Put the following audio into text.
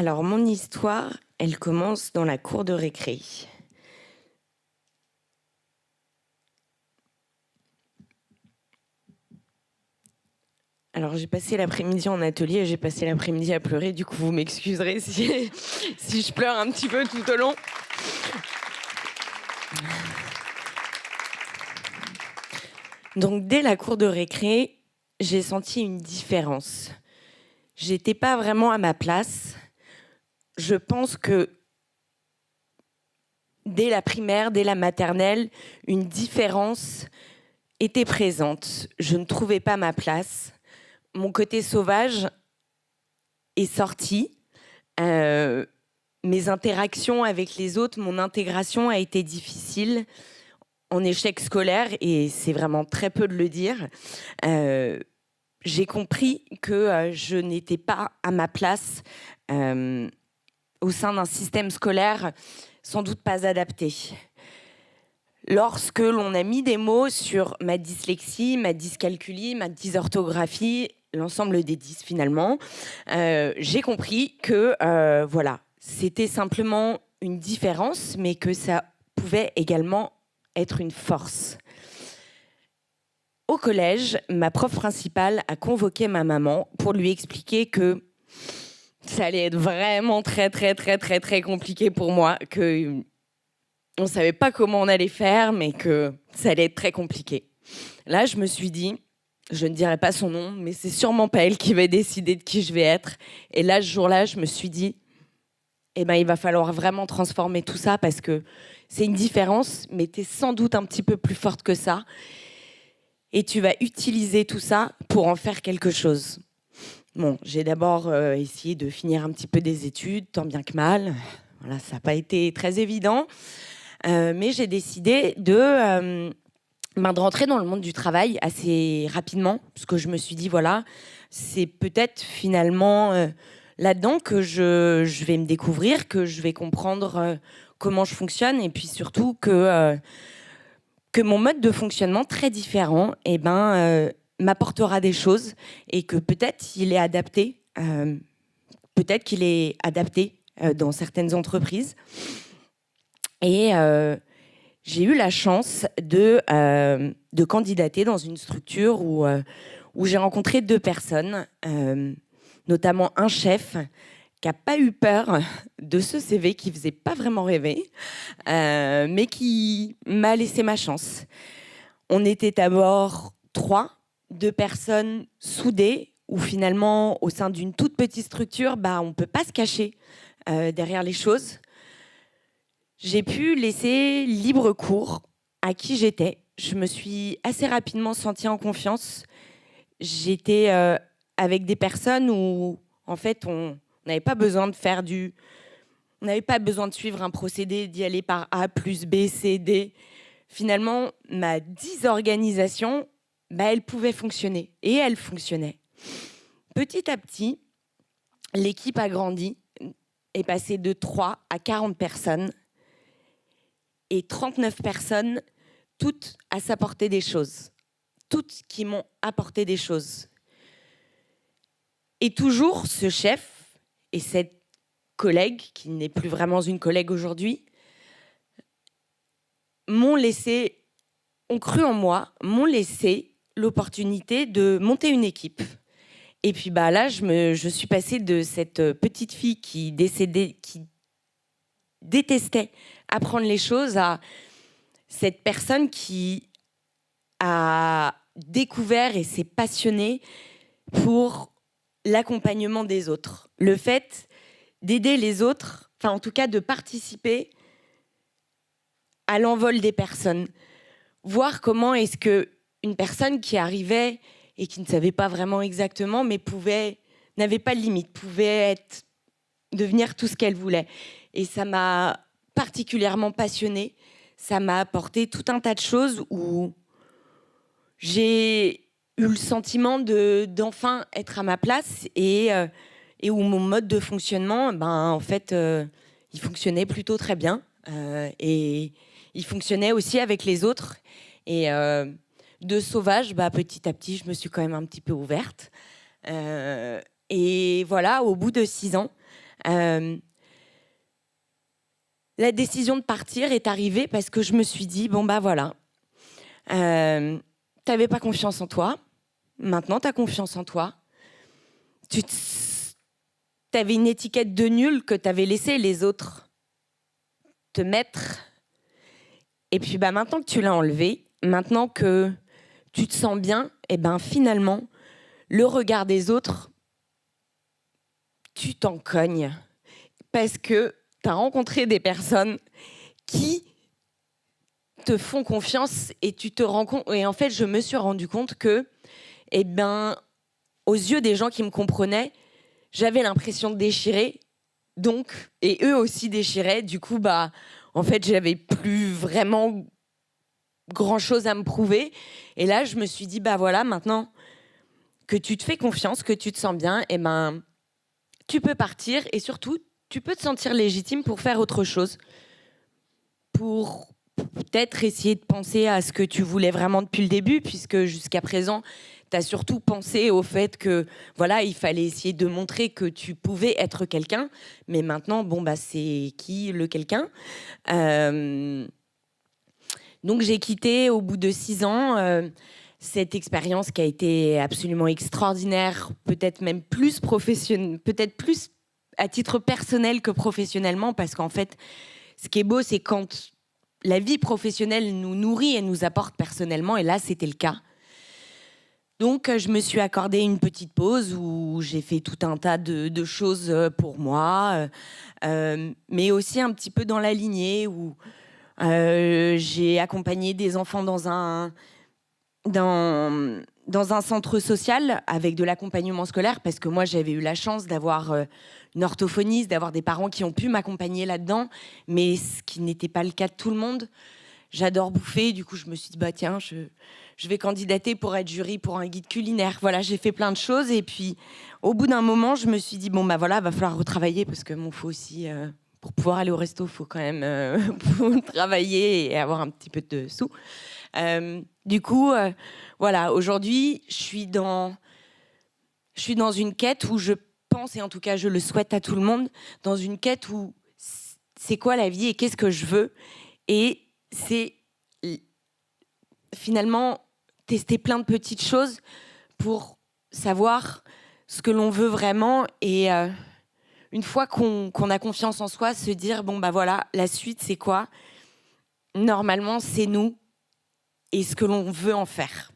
Alors, mon histoire, elle commence dans la cour de récré. Alors, j'ai passé l'après-midi en atelier et j'ai passé l'après-midi à pleurer. Du coup, vous m'excuserez si je pleure un petit peu tout au long. Donc, dès la cour de récré, j'ai senti une différence. J'étais pas vraiment à ma place. Je pense que dès la primaire, dès la maternelle, une différence était présente. Je ne trouvais pas ma place. Mon côté sauvage est sorti. Mes interactions avec les autres, mon intégration a été difficile, en échec scolaire, et c'est vraiment très peu de le dire. J'ai compris que je n'étais pas à ma place au sein d'un système scolaire sans doute pas adapté. Lorsque l'on a mis des mots sur ma dyslexie, ma dyscalculie, ma dysorthographie, l'ensemble des 10 finalement, j'ai compris que voilà, c'était simplement une différence, mais que ça pouvait également être une force. Au collège, ma prof principale a convoqué ma maman pour lui expliquer que ça allait être vraiment très compliqué pour moi, que on ne savait pas comment on allait faire, mais que ça allait être très compliqué. Là, je me suis dit, je ne dirai pas son nom, mais c'est sûrement pas elle qui va décider de qui je vais être. Et là, ce jour-là, je me suis dit, eh ben, il va falloir vraiment transformer tout ça parce que c'est une différence, mais tu es sans doute un petit peu plus forte que ça. Et tu vas utiliser tout ça pour en faire quelque chose. Bon, j'ai d'abord essayé de finir un petit peu des études, tant bien que mal. Voilà, ça n'a pas été très évident. Mais j'ai décidé de rentrer dans le monde du travail assez rapidement, parce que je me suis dit, voilà, c'est peut-être finalement là-dedans que je vais me découvrir, que je vais comprendre comment je fonctionne, et puis surtout que mon mode de fonctionnement très différent m'apportera des choses, et que peut-être il est adapté, peut-être qu'il est adapté dans certaines entreprises. Et j'ai eu la chance de candidater dans une structure où j'ai rencontré 2 personnes, notamment un chef qui n'a pas eu peur de ce CV qui ne faisait pas vraiment rêver, mais qui m'a laissé ma chance. On était d'abord 2 personnes soudées, où finalement, au sein d'une toute petite structure, on ne peut pas se cacher derrière les choses. J'ai pu laisser libre cours à qui j'étais. Je me suis assez rapidement sentie en confiance. J'étais avec des personnes où, en fait, on n'avait pas besoin de faire on n'avait pas besoin de suivre un procédé, d'y aller par A plus B, C, D. Finalement, ma dysorganisation, elle pouvait fonctionner. Et elle fonctionnait. Petit à petit, l'équipe a grandi, est passée de 3 à 40 personnes. Et 39 personnes, toutes à s'apporter des choses. Toutes qui m'ont apporté des choses. Et toujours ce chef et cette collègue, qui n'est plus vraiment une collègue aujourd'hui, ont cru en moi, m'ont laissé l'opportunité de monter une équipe. Et puis là, je suis passée de cette petite fille qui détestait apprendre les choses à cette personne qui a découvert et s'est passionnée pour l'accompagnement des autres. Le fait d'aider les autres, enfin en tout cas de participer à l'envol des personnes. Voir comment est-ce qu'une personne qui arrivait et qui ne savait pas vraiment exactement, mais n'avait pas de limite, pouvait devenir tout ce qu'elle voulait. Et ça m'a particulièrement passionnée. Ça m'a apporté tout un tas de choses où j'ai eu le sentiment d'enfin être à ma place et où mon mode de fonctionnement, en fait, il fonctionnait plutôt très bien. Et il fonctionnait aussi avec les autres. Et de sauvage, petit à petit, je me suis quand même un petit peu ouverte. Et voilà, au bout de 6 ans, La décision de partir est arrivée parce que je me suis dit, bon bah voilà, t'avais pas confiance en toi, maintenant t'as confiance en toi. T'avais une étiquette de nul que t'avais laissé les autres te mettre. Et puis bah maintenant que tu l'as enlevé, maintenant que tu te sens bien, et ben finalement, le regard des autres, tu t'en cognes. Parce que tu as rencontré des personnes qui te font confiance et tu te rends compte. Et en fait, je me suis rendu compte que, eh ben, aux yeux des gens qui me comprenaient, j'avais l'impression de déchirer. Donc, et eux aussi déchiraient. Du coup, bah, en fait, j'avais plus vraiment grand chose à me prouver. Et là, je me suis dit, bah voilà, maintenant que tu te fais confiance, que tu te sens bien, eh ben, tu peux partir et surtout, tu peux te sentir légitime pour faire autre chose. Pour peut-être essayer de penser à ce que tu voulais vraiment depuis le début, puisque jusqu'à présent, tu as surtout pensé au fait que voilà, il fallait essayer de montrer que tu pouvais être quelqu'un. Mais maintenant, bon, bah, c'est qui le quelqu'un Donc j'ai quitté au bout de 6 ans cette expérience qui a été absolument extraordinaire, peut-être même plus professionnelle, peut-être plus à titre personnel que professionnellement, parce qu'en fait, ce qui est beau, c'est quand la vie professionnelle nous nourrit et nous apporte personnellement, et là, c'était le cas. Donc, je me suis accordé une petite pause où j'ai fait tout un tas de choses pour moi, mais aussi un petit peu dans la lignée où j'ai accompagné des enfants dans un centre social avec de l'accompagnement scolaire, parce que moi, j'avais eu la chance d'avoir une orthophoniste, d'avoir des parents qui ont pu m'accompagner là-dedans, mais ce qui n'était pas le cas de tout le monde. J'adore bouffer, du coup, je me suis dit, bah tiens, je vais candidater pour être jury pour un guide culinaire. Voilà, j'ai fait plein de choses, et puis au bout d'un moment, je me suis dit, bon, bah voilà, va falloir retravailler, parce que faut aussi... pour pouvoir aller au resto, il faut quand même travailler et avoir un petit peu de sous. Du coup, voilà, aujourd'hui, je suis dans une quête où je pense, et en tout cas, je le souhaite à tout le monde, dans une quête où c'est quoi la vie et qu'est-ce que je veux. Et c'est finalement tester plein de petites choses pour savoir ce que l'on veut vraiment. Et une fois qu'on a confiance en soi, se dire, bon, bah voilà, la suite, c'est quoi ? Normalement, c'est nous et ce que l'on veut en faire.